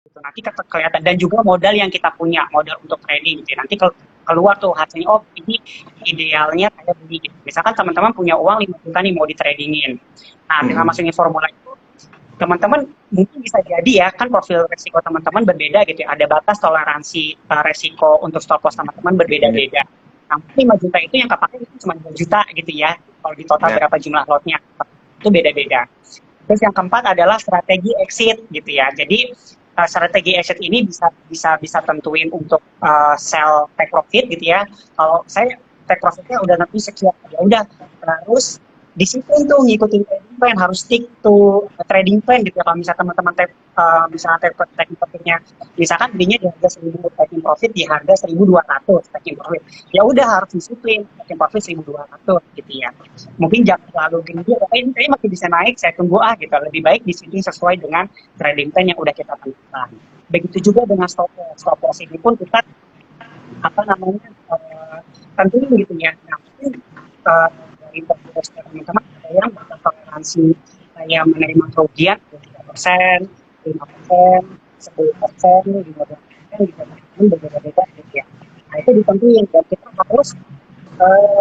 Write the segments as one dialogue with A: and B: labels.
A: gitu. Nanti kelihatan, dan juga modal yang kita punya, modal untuk trading gitu. Nanti keluar tuh hasilnya, oh ini idealnya saya beli gitu. Misalkan teman-teman punya uang 5 juta nih mau di tradingin. Nah, dengan masukin formula itu, teman-teman mungkin bisa jadi ya, kan profil resiko teman-teman berbeda gitu ya. Ada batas toleransi resiko untuk stop loss teman-teman berbeda-beda. Nah, 5 juta itu yang kepake itu cuma 2 juta gitu ya. Kalau di total berapa jumlah lotnya, itu beda-beda. Terus yang keempat adalah strategi exit gitu ya. Jadi strategi exit ini bisa tentuin untuk sell take profit gitu ya. Kalau saya take profitnya udah nanti sekian, ya udah harus disiplin tuh ngikutin trading plan, harus stick to trading plan gitu ya. Kalau misalnya teman-teman misalnya taking profitnya, misalkan belinya di harga 1000 taking profit di harga 1200 taking profit, ya udah harus disiplin taking profit 1200 gitu ya. Mungkin jangan terlalu gede, ini kayaknya masih bisa naik, saya tunggu gitu. Lebih baik disiplin sesuai dengan trading plan yang udah kita tentukan. Begitu juga dengan stop loss ini pun kita apa namanya tentuin gitu ya. Nah, mungkin dari teman-teman ada yang bertoleransi kayak menerima kerugian 3%, 5%, 10%, 15%, gitu. Berbeda-beda gitu ya. Nah, itu ditentuin dan kita harus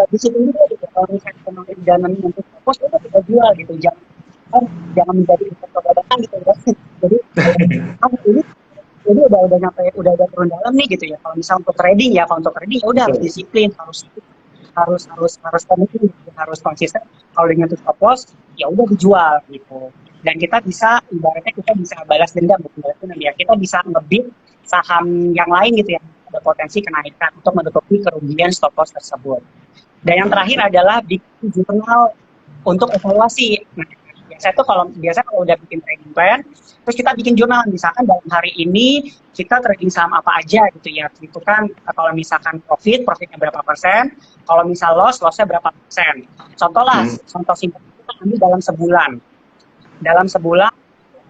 A: disiplin juga gitu. Kalau misalnya teman dananya untuk fokus, itu kita jual gitu. Jangan menjadi investor dadakan gitu ya. Jadi ini jadi udah nyampe, udah turun dalam nih gitu ya. Kalau misalnya untuk trading ya, ya udah harus disiplin, harus komitmen, harus konsisten. Kalau dengan stop loss ya udah dijual gitu. Dan kita bisa, ibaratnya kita bisa balas dendam, ya kita bisa ngebit saham yang lain gitu ya, ada potensi kenaikan untuk menutupi kerugian stop loss tersebut. Dan yang terakhir adalah bikin jurnal untuk evaluasi. Nah, biasa kalau udah bikin trading plan, terus kita bikin jurnal, misalkan dalam hari ini kita trading saham apa aja gitu ya. Itu kan kalau misalkan profitnya berapa persen, kalau misal lossnya berapa persen. Contoh simpel kita ambil dalam sebulan. Dalam sebulan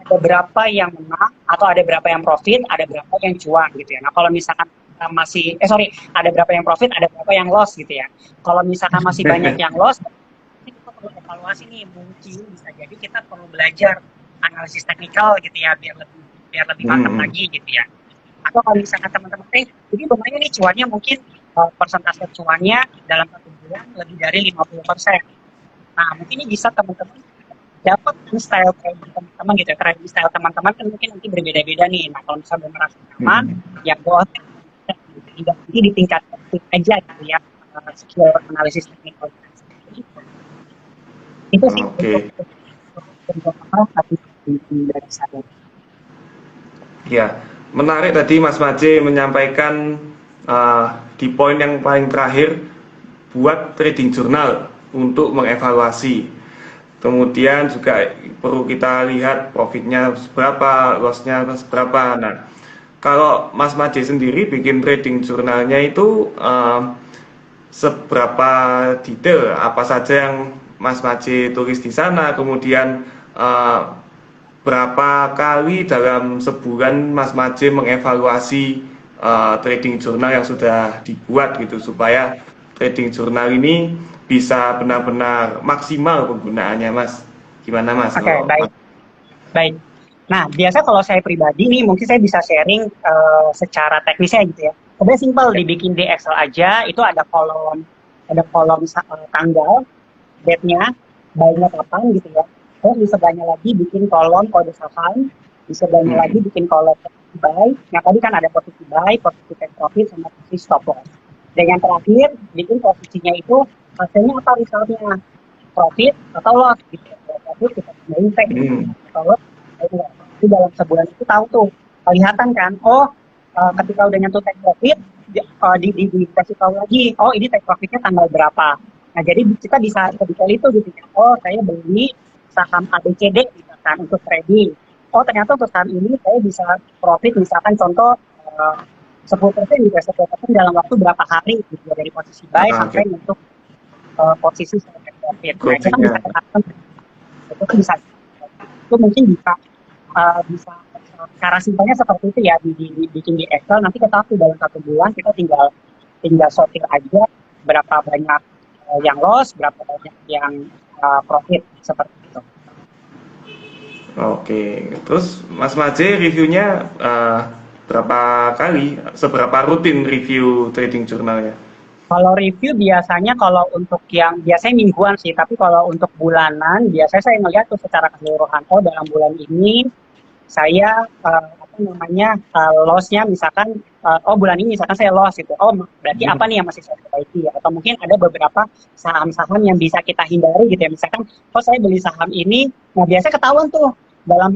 A: ada berapa yang menang atau ada berapa yang profit, ada berapa yang cuan gitu ya. Nah, kalau misalkan ada berapa yang profit, ada berapa yang loss gitu ya. Kalau misalkan masih banyak yang loss, kita perlu evaluasi nih, mungkin bisa jadi kita perlu belajar analisis teknikal gitu ya, biar lebih mantap lagi gitu ya. Atau kalau misalkan teman-teman jadi lumayan nih cuannya, mungkin persentase cuannya dalam 1 bulan lebih dari 50%. Nah, mungkin ini bisa teman-teman dapat style trading teman-teman gitu ya. Trading style teman-teman kan mungkin nanti berbeda-beda nih. Nah, kalau misalnya merasa nyaman, ya boleh jadi ditingkatkan aja gitu ya, skill analisis teknikal. Itu sih untuk dari saya.
B: Ya, menarik tadi Mas Maje menyampaikan di poin yang paling terakhir, buat trading journal untuk mengevaluasi. Kemudian juga perlu kita lihat profitnya seberapa, lossnya seberapa. Nah, kalau Mas Maje sendiri bikin trading jurnalnya itu seberapa detail, apa saja yang Mas Maje tulis di sana, kemudian berapa kali dalam sebulan Mas Maje mengevaluasi trading jurnal yang sudah dibuat gitu, supaya trading jurnal ini bisa benar-benar maksimal penggunaannya, Mas. Gimana, Mas?
A: Oke, baik. Nah, biasa kalau saya pribadi nih, mungkin saya bisa sharing secara teknisnya gitu ya. Sebenarnya simpel, dibikin di Excel aja, itu ada kolom tanggal, date-nya, buy-nya kapan gitu ya. Terus di sebelahnya lagi bikin kolom kode saham, di sebelahnya lagi bikin kolom buy. Yang tadi kan ada posisi buy, posisi take profit, sama posisi stop loss. Dan yang terakhir, bikin posisinya itu hasilnya apa, resultnya, profit atau loss gitu. Kalau profit kita tambahin take, atau loss itu dalam sebulan itu tahu tuh, kelihatan kan, ketika udah nyentuh take profit, dikasih tahu lagi, ini take profitnya tanggal berapa. Nah, jadi kita bisa detail itu gitu ya. Saya beli saham ABCD misalkan untuk trading. Ternyata untuk saham ini saya bisa profit misalkan contoh 10% juga 10% dalam waktu berapa hari gitu ya, dari posisi buy sampai untuk posisi take profit. Nah, kita bisa katakan itu mungkin bisa cara simpelnya seperti itu ya, dibikin di Excel. Nanti kita tahu dalam 1 bulan kita tinggal sortir aja berapa banyak yang loss, berapa banyak yang profit, seperti itu.
B: Oke, terus Mas Maje reviewnya berapa kali, seberapa rutin review trading jurnalnya?
A: Kalau review biasanya kalau untuk yang biasanya mingguan sih, tapi kalau untuk bulanan biasanya saya ngeliat tuh secara keseluruhan. Oh dalam bulan ini saya apa namanya loss-nya misalkan oh bulan ini misalkan saya loss gitu. Oh berarti apa nih yang masih saya perbaiki ya? Atau mungkin ada beberapa saham-saham yang bisa kita hindari gitu ya. Misalkan oh saya beli saham ini, nah biasanya ketahuan tuh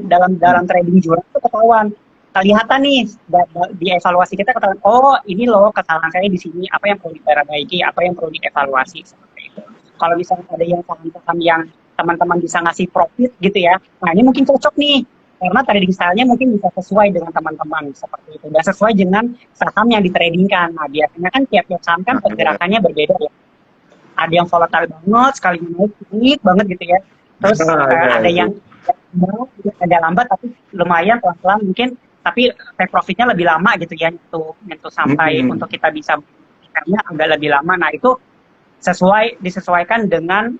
A: dalam trading jurnal itu ketahuan. Kelihatan nih di evaluasi kita ketahuan oh ini loh kesalahan saya di sini apa yang perlu diperbaiki apa yang perlu dievaluasi seperti itu. Kalau misalnya ada yang saham-saham yang teman-teman bisa ngasih profit gitu ya, nah ini mungkin cocok nih karena trading style-nya mungkin bisa sesuai dengan teman-teman seperti itu dan sesuai dengan saham yang ditradingkan. Nah biasanya kan tiap-tiap saham kan pergerakannya berbeda ya, ada yang volatile banget sekali naik banget gitu ya, terus ada yang agak lambat tapi lumayan pelan-pelan mungkin, tapi take profitnya lebih lama gitu ya, nyentuh sampai untuk kita bisa karena agak lebih lama. Nah itu disesuaikan dengan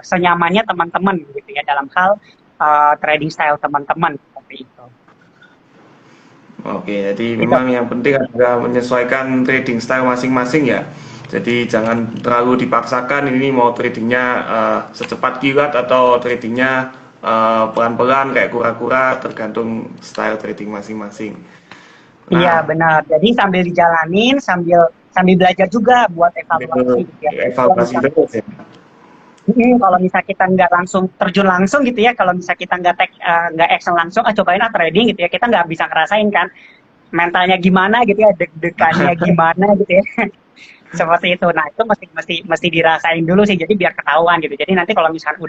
A: senyamannya teman-teman gitu ya dalam hal trading style teman-teman seperti itu.
B: Oke, jadi
A: Gitu.
B: memang yang penting adalah menyesuaikan trading style masing-masing ya. Jadi jangan terlalu dipaksakan ini mau tradingnya secepat kilat atau tradingnya pelan-pelan kayak kura-kura, tergantung style trading masing-masing.
A: Iya
B: Nah,
A: benar. Jadi sambil dijalanin, sambil sambil belajar juga buat evaluasi gitu ya. Kalau
B: evaluasi
A: misal,
B: terus ya.
A: kalau misal kita nggak langsung terjun langsung gitu ya, kalau misal kita nggak action langsung, cobain trading gitu ya, kita nggak bisa ngerasain kan mentalnya gimana gitu ya, deg-degannya gimana gitu ya. Seperti itu. Nah, itu mesti dirasain dulu sih. Jadi biar ketahuan gitu. Jadi nanti kalau misalkan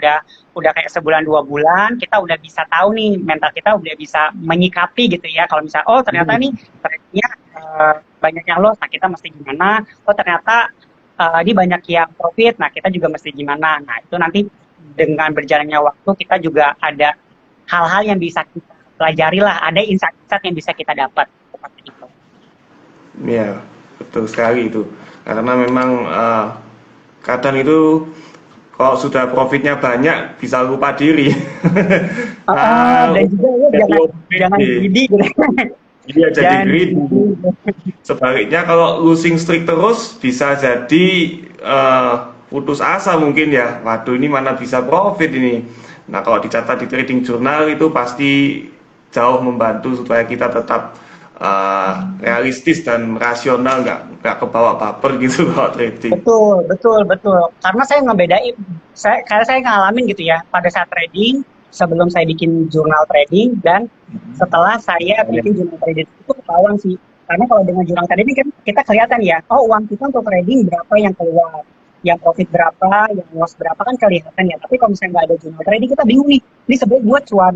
A: udah kayak sebulan 2 bulan, kita udah bisa tahu nih mental kita udah bisa menyikapi gitu ya. Kalau misal oh ternyata nih trendnya banyak yang loss, nah kita mesti gimana? Oh ternyata ini banyak yang profit, nah kita juga mesti gimana? Nah itu nanti dengan berjalannya waktu kita juga ada hal-hal yang bisa kita pelajari lah. Ada insight-insight yang bisa kita dapat seperti itu.
B: Ya, betul sekali itu. Karena memang kadang itu kalau sudah profitnya banyak bisa lupa diri.
A: Dan juga ya jangan
B: Jadi
A: greedy gitu.
B: iya jadi
A: Jangan
B: greedy.
A: greedy.
B: Sebaliknya kalau losing streak terus bisa jadi putus asa mungkin ya. Waduh ini mana bisa profit ini. Nah kalau dicatat di trading journal itu pasti jauh membantu supaya kita tetap realistis dan rasional, nggak kebawa baper gitu kalau trading.
A: Betul, betul, betul. Karena saya ngebedain, karena saya ngalamin gitu ya, pada saat trading, sebelum saya bikin jurnal trading, dan setelah saya bikin jurnal trading, itu ketahuan sih. Karena kalau dengan jurnal trading kan kita kelihatan ya, oh uang kita untuk trading berapa yang keluar, yang profit berapa, yang loss berapa kan kelihatan ya. Tapi kalau misalnya nggak ada jurnal trading, kita bingung nih, ini sebenarnya buat cuan,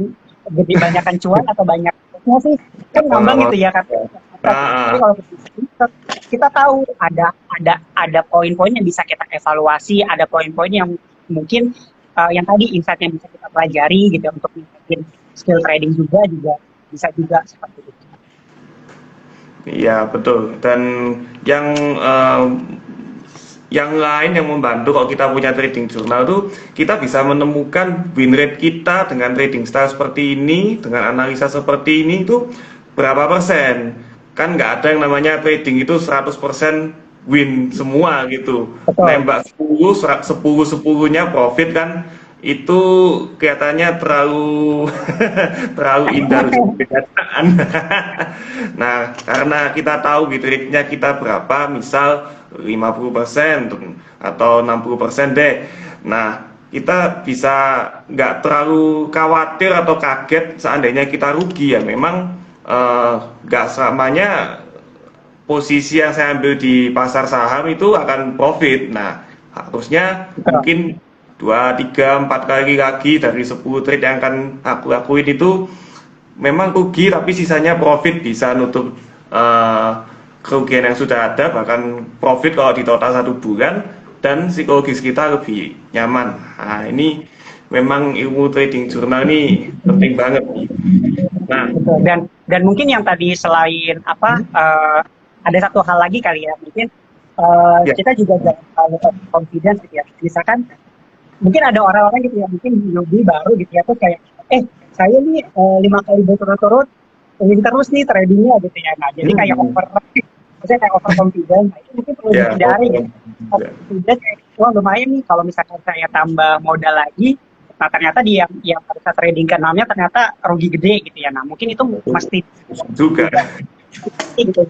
A: lebih banyakkan cuan atau banyak loss sih, kan ngambang gitu ya kan. Tapi
B: Nah,
A: kalau kita tahu ada poin-poin yang bisa kita evaluasi, ada poin-poin yang mungkin yang tadi insight yang bisa kita pelajari gitu untuk meningkatin skill trading juga bisa juga seperti itu.
B: iya betul. Dan yang eh, yang lain yang membantu kalau kita punya trading journal tuh kita bisa menemukan win rate kita dengan trading style seperti ini, dengan analisa seperti ini itu berapa persen. Kan nggak ada yang namanya trading itu 100% win semua gitu.
A: Betul.
B: Nembak 10 10-10-nya profit kan itu kelihatannya terlalu terlalu indah untuk kenyataan. Nah, karena kita tahu gitu rate-nya kita berapa, misal 50% atau 60% deh. Nah, kita bisa nggak terlalu khawatir atau kaget seandainya kita rugi ya. Memang nggak selamanya posisi yang saya ambil di pasar saham itu akan profit. Nah, harusnya mungkin 2, 3, 4 kali lagi dari 10 trade yang akan aku lakuin itu memang rugi tapi sisanya profit, bisa nutup kerugian yang sudah ada, bahkan profit kalau di total 1 bulan, dan psikologis kita lebih nyaman. Nah ini memang ilmu trading jurnal ini penting banget. Nah,
A: Dan mungkin yang tadi selain apa ada satu hal lagi kali ya, mungkin
B: ya,
A: kita juga jangan terlalu confidence gitu ya. Misalkan mungkin ada orang-orang gitu ya, mungkin newbie baru gitu ya, tuh kayak saya nih 5 kali berturut-turut ingin terus nih tradingnya gitu ya. Nah, jadi kayak maksudnya kayak over confident. Nah, itu mungkin perlu
B: Ya,
A: dihindari
B: over
A: gitu. Over
B: confident.
A: confident, wah lumayan nih kalau misalkan saya tambah modal lagi, nah ternyata di yang pada saat trading ke namanya ternyata rugi gede gitu ya. Nah, mungkin itu mesti
B: Juga.
A: gitu.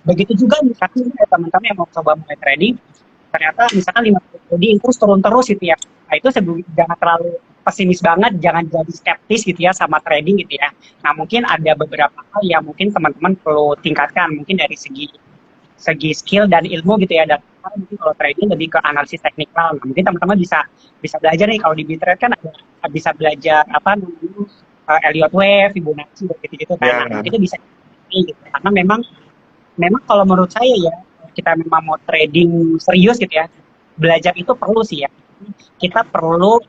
A: Begitu juga misalkan teman-teman yang mau coba mulai trading, ternyata misalkan 5 kali trading terus turun terus gitu ya. Nah, itu jangan terlalu pesimis banget, jangan jadi skeptis gitu ya sama trading gitu ya. Nah, mungkin ada beberapa hal yang mungkin teman-teman perlu tingkatkan, mungkin dari segi segi skill dan ilmu gitu ya. Dan mungkin kalau trading lebih ke analisis teknikal. Nah, mungkin teman-teman bisa bisa belajar nih kalau di Bitrate kan ada bisa belajar apa namanya Elliott Wave, Fibonacci gitu-gitu kan. Nah,
B: Ya,
A: mungkin itu bisa gitu. Karena memang memang kalau menurut saya ya, kita memang mau trading serius gitu ya, belajar itu perlu sih ya. Kita perlu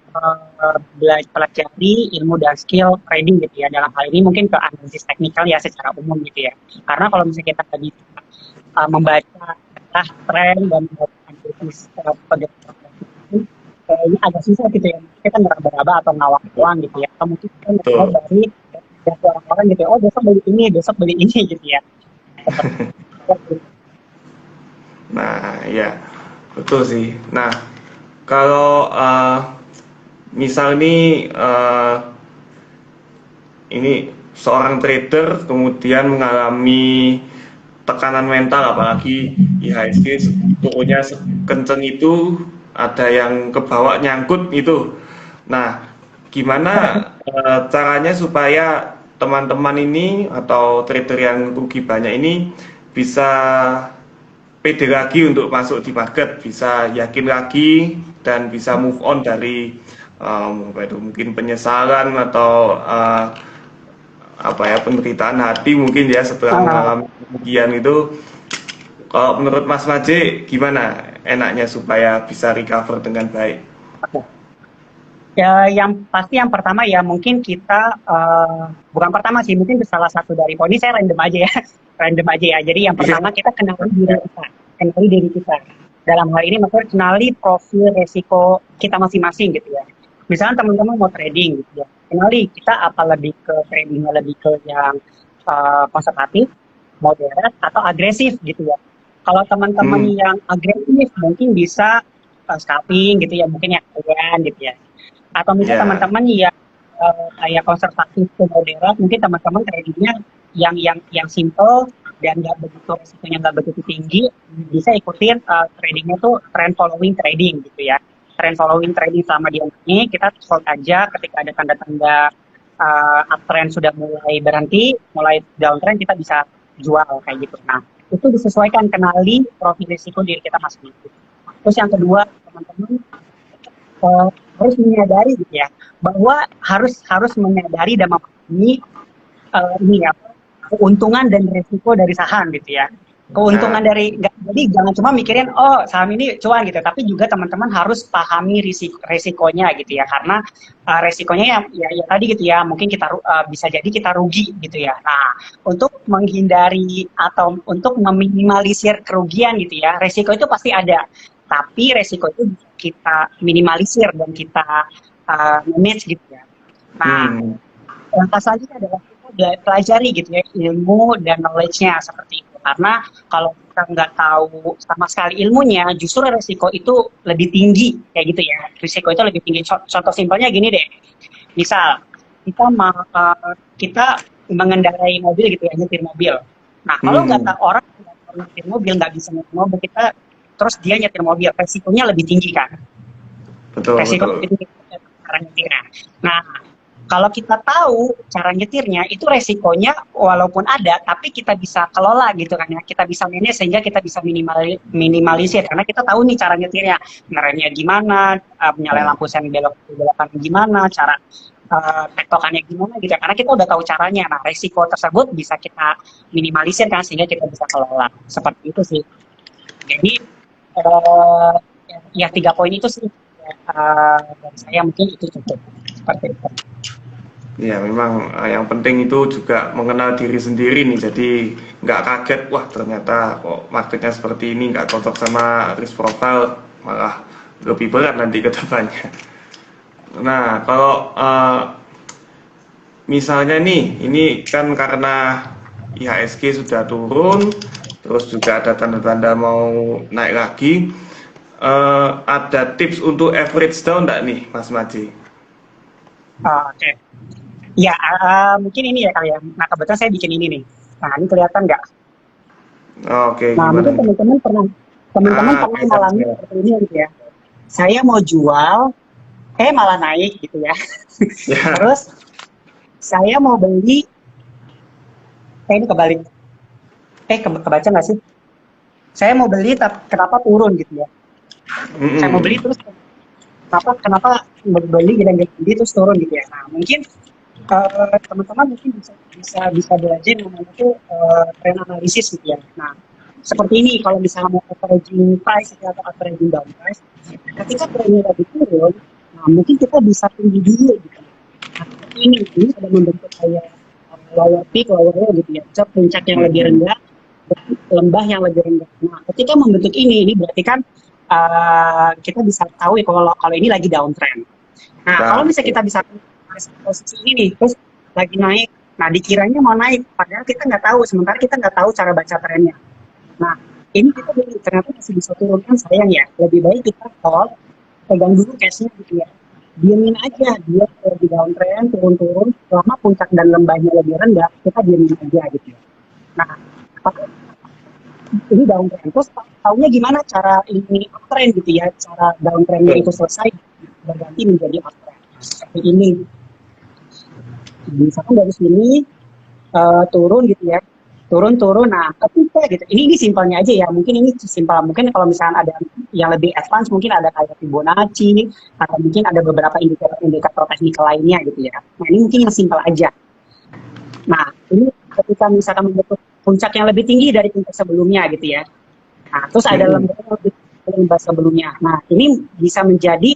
A: belajar pelajari ilmu dan skill trading gitu ya. Dalam hal ini mungkin ke analisis teknikal ya secara umum gitu ya. Karena kalau misalnya kita tadi membaca tren dan membaca analisis pergerakan kayaknya agak susah gitu ya. Kita ngeraba-raba atau ngawang-ngawang gitu ya. Atau mungkin kita ngelihat
B: betul.
A: dari orang-orang gitu ya, oh besok beli ini, besok beli ini gitu ya.
B: Nah, ya, betul sih. Nah, kalau misal nih ini seorang trader kemudian mengalami tekanan mental, apalagi IHSG turunnya kenceng itu, ada yang kebawa nyangkut itu. Nah, gimana caranya supaya teman-teman ini atau trader yang rugi banyak ini bisa pede lagi untuk masuk di market, bisa yakin lagi dan bisa move on dari apa itu, mungkin penyesalan atau apa ya, penderitaan hati mungkin ya setelah
A: Uh,
B: mengalami kerugian itu. Kalau menurut Mas Maje gimana enaknya supaya bisa recover dengan baik?
A: Ya, yang pasti yang pertama ya mungkin kita bukan pertama sih, mungkin salah satu dari poin ini saya random aja ya, random aja ya. Jadi yang
B: Iya.
A: pertama kita kenali diri kita, kenali diri kita. Dalam hal ini maksudnya kenali profil resiko kita masing-masing gitu ya. Misalnya teman-teman mau trading gitu ya, kenali kita apa lebih ke tradingnya lebih ke yang konservatif, moderat atau agresif gitu ya. Kalau teman-teman
B: Hmm,
A: yang agresif mungkin bisa scalping gitu ya, mungkin yang kalian gitu ya, atau misalnya
B: ya,
A: teman-teman yang kayak konservatif ke moderat, mungkin teman-teman tradingnya yang simple dan nggak begitu resikonya nggak begitu tinggi, bisa ikutin tradingnya tuh trend following trading gitu ya. Trend following trading selama di ini kita hold aja ketika ada tanda-tanda uptrend sudah mulai berhenti, mulai downtrend kita bisa jual kayak gitu. Nah, itu disesuaikan, kenali profil risiko diri kita masing-masing. Terus yang kedua, teman-teman uh, harus menyadari gitu ya, bahwa harus harus menyadari dan memahami ini ya, keuntungan dan resiko dari saham gitu ya. Keuntungan
B: nah,
A: dari, jadi jangan cuma mikirin oh saham ini cuan gitu, tapi juga teman-teman harus pahami resikonya gitu ya, karena resikonya ya tadi gitu ya, mungkin kita bisa jadi kita rugi gitu ya. Nah, untuk menghindari atau untuk meminimalisir kerugian gitu ya, resiko itu pasti ada, tapi resiko itu bisa kita minimalisir dan kita manage gitu ya. Nah,
B: hmm,
A: langkah selanjutnya adalah kita pelajari gitu ya ilmu dan knowledge-nya seperti itu. Karena kalau kita nggak tahu sama sekali ilmunya, justru resiko itu lebih tinggi kayak gitu ya. Risiko itu lebih tinggi. Contoh simpelnya gini deh. Misal kita mengendarai mobil gitu ya, nyetir mobil. Nah, kalau nggak
B: hmm,
A: tahu orang nggak tahu nyetir mobil, nggak bisa nyetir mobil, kita terus dia nyetir mobil, resikonya lebih tinggi kan.
B: betul
A: Resiko
B: betul.
A: itu cara nyetirnya. Nah, kalau kita tahu cara nyetirnya, itu resikonya walaupun ada, tapi kita bisa kelola gitu kan ya. Kita bisa manage sehingga kita bisa minimalisir karena kita tahu nih cara nyetirnya, ngeremnya gimana, menyalain lampu sen belokan gimana, cara tektokannya gimana gitu. Karena kita udah tahu caranya. Nah, resiko tersebut bisa kita minimalisir kan sehingga kita bisa kelola. Seperti itu sih. Jadi uh, ya 3 poin itu sih dari saya mungkin itu cukup seperti itu.
B: Ya memang yang penting itu juga mengenal diri sendiri nih, jadi nggak kaget, wah ternyata kok marketnya seperti ini, nggak cocok sama risk profile, malah lebih berat nanti ke depannya. Nah, kalau misalnya nih, ini kan karena IHSG sudah turun, terus juga ada tanda-tanda mau naik lagi. Ada tips untuk average down nggak nih, Mas Maji?
A: Oke. Ya, mungkin ini ya kali ya. Nah, kebetulan saya bikin ini nih. Nah, ini kelihatan nggak?
B: Oke,
A: Nah,
B: gimana
A: mungkin
B: nih?
A: teman-teman pernah
B: Oke,
A: mengalami seperti ini gitu ya. Saya mau jual, malah naik gitu ya.
B: ya,
A: Terus saya mau beli, ini kebalik. Kebaca nggak sih? Saya mau beli, tapi kenapa turun gitu ya? Saya mau beli terus kenapa beli dan beli terus turun gitu ya? Nah, mungkin teman-teman mungkin bisa belajar namanya tuh trend analisis gitu ya. Nah, seperti ini kalau misalnya mau averaging price atau averaging down price, ketika trennya lagi turun, nah mungkin kita bisa tinggi dulu gitu. Nah, seperti ini ada membentuk kayak lower peak, lower low gitu ya. Puncak yang lebih rendah, lembah yang lebih rendah. Nah, ketika membentuk ini berarti kan kita bisa tahu ya kalau ini lagi downtrend. Nah, kalau misalnya kita bisa posisi ini nih, terus lagi naik, nah dikiranya mau naik, padahal kita nggak tahu, sementara kita nggak tahu cara baca trennya. Nah, ini kita ternyata masih bisa turunkan, sayang ya. Lebih baik kita hold, pegang dulu cash-nya gitu ya. Diamin aja, dia di downtrend, turun-turun, selama puncak dan lembahnya lebih rendah, kita diamin aja gitu ya. Nah, ini downtrend. Terus tahunya gimana cara ini uptrend gitu ya, cara downtrendnya itu selesai, berganti menjadi uptrend. Seperti ini. Misalkan dari sini turun gitu ya, turun. Nah, ketika gitu, ini simpelnya aja ya. Mungkin ini simpel. Mungkin kalau misalnya ada yang lebih advance, mungkin ada kayak Fibonacci atau mungkin ada beberapa indikator teknikal lainnya gitu ya. Nah, ini mungkin yang simpel aja. Nah, ini ketika misalkan membentuk puncak yang lebih tinggi dari puncak sebelumnya gitu ya. Nah, terus ada lembah sebelumnya. Nah, ini bisa menjadi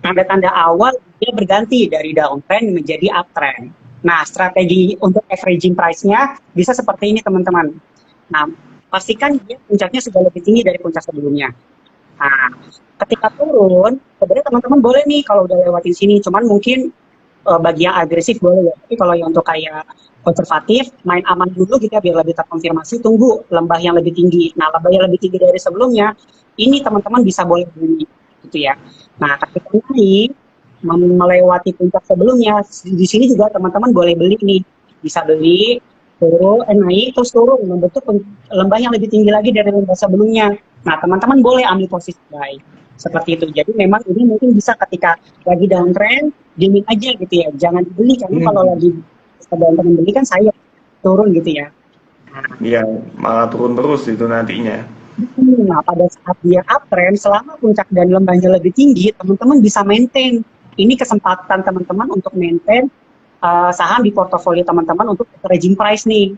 A: tanda-tanda awal dia berganti dari downtrend menjadi uptrend. Nah, strategi untuk averaging price-nya bisa seperti ini, teman-teman. Nah, pastikan dia puncaknya sudah lebih tinggi dari puncak sebelumnya. Nah, ketika turun, sebenarnya teman-teman boleh nih kalau udah lewatin sini, cuman mungkin bagi yang agresif boleh ya. Tapi kalau yang untuk kayak konservatif, main aman dulu gitu ya, biar lebih terkonfirmasi, tunggu lembah yang lebih tinggi. Nah, lembah yang lebih tinggi dari sebelumnya, ini teman-teman bisa boleh beli gitu ya. Nah, ketika naik, melewati puncak sebelumnya, di sini juga teman-teman boleh beli nih, bisa beli turun, naik terus turun membentuk lembah yang lebih tinggi lagi dari lembah sebelumnya. Nah, teman-teman boleh ambil posisi buy seperti itu. Jadi memang ini mungkin bisa ketika lagi downtrend, dimin aja gitu ya, jangan dibeli karena kalau lagi downtrend beli kan saya turun gitu ya.
B: Iya, malah turun terus itu nantinya.
A: Nah, pada saat dia uptrend, selama puncak dan lembahnya lebih tinggi, teman-teman bisa maintain. Ini kesempatan teman-teman untuk maintain saham di portofolio teman-teman untuk averaging price nih.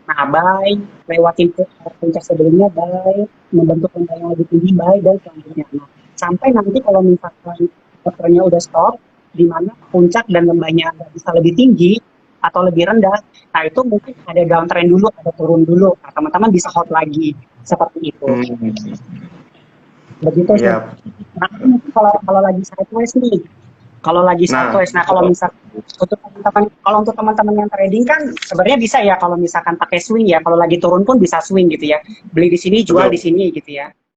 A: Nah, buy, lewatin puncak sebelumnya, buy, membentuk lembah yang lebih tinggi, buy, dan selanjutnya. Nah, sampai nanti kalau misalkan portfolionya udah stop, di mana puncak dan lembahnya bisa lebih tinggi atau lebih rendah, nah itu mungkin ada downtrend dulu, ada turun dulu. Nah, teman-teman bisa hold lagi seperti itu. Begitu sih.
B: Iya.
A: Nah, kalau lagi sideways nih, nah kalau misalkan untuk teman-teman yang trading kan sebenarnya bisa ya kalau misalkan pakai swing ya, kalau lagi turun pun bisa swing gitu ya, beli di sini jual di sini gitu ya.